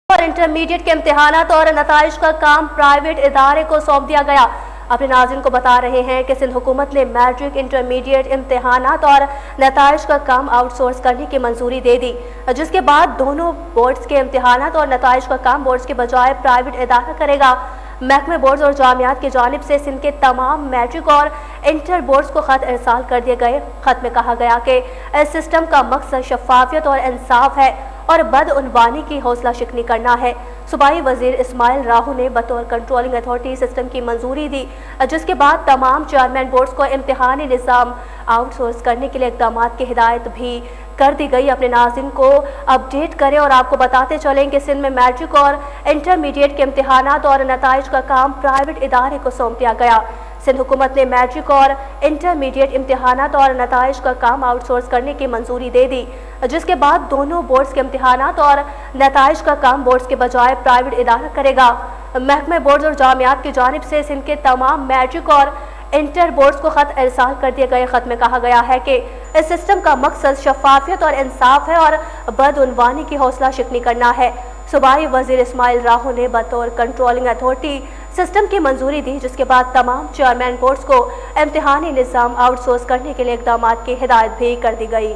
और इंटरमीडिएट के इम्तिहानात और नताइज का काम प्राइवेट इदारे को सौंप दिया गया। अपने नाज़रीन को बता रहे हैं कि सिंध हुकूमत ने मैट्रिक इंटरमीडिएट इम्तिहानात और नताइज का काम आउटसोर्स करने की मंजूरी दे दी, जिसके बाद दोनों बोर्ड्स के इम्तिहानात और नताइज का काम बोर्ड्स के बजाय प्राइवेट इदारा करेगा। महकमे बोर्ड्स और जामियात की जानिब से सिंध के तमाम मैट्रिक और इंटर बोर्ड्स को ख़त इरसाल कर दिए गए। ख़त में कहा गया कि इस सिस्टम का मकसद शफाफियत और इंसाफ है और बदउनवानी की हौसला शिकनी करना है। सूबाई वज़ीर इस्माइल राहू ने बतौर कंट्रोलिंग अथॉरिटी सिस्टम की मंजूरी दी, जिसके बाद तमाम चेयरमैन बोर्ड्स को इम्तिहानी निज़ाम आउटसोर्स करने के लिए इक़दामात की हिदायत भी कर दी गई। अपने नाज़रीन को अपडेट करें और आपको बताते चलें कि सिंध में मैट्रिक और इंटरमीडिएट के इम्तिहानात और नताइज का काम प्राइवेट इदारे को सौंप दिया गया। सिंध हुकूमत ने मैट्रिक और इंटरमीडिएट इम्तिहानात और नताइज का काम आउटसोर्स करने की मंजूरी दे दी, जिसके बाद दोनों बोर्ड्स के इम्तिहानात और नताइज का काम बोर्ड्स के बजाय प्राइवेट इदारा करेगा। महकमे बोर्ड्स और जामियात की जानिब से सिंध के तमाम मैट्रिक और इंटर बोर्ड्स को ख़त इरसाल कर दिए गए। ख़त में कहा गया है कि इस सिस्टम का मकसद शफाफियत और इंसाफ है और बदउनवानी की हौसला शिकनी करना है। सूबाई वज़ीर इस्माइल राहू ने बतौर कंट्रोलिंग अथॉरिटी सिस्टम की मंजूरी दी, जिसके बाद तमाम चेयरमैन बोर्ड्स को इम्तिहानी निज़ाम आउटसोर्स करने के लिए इक़दामात की हिदायत भी कर दी गई।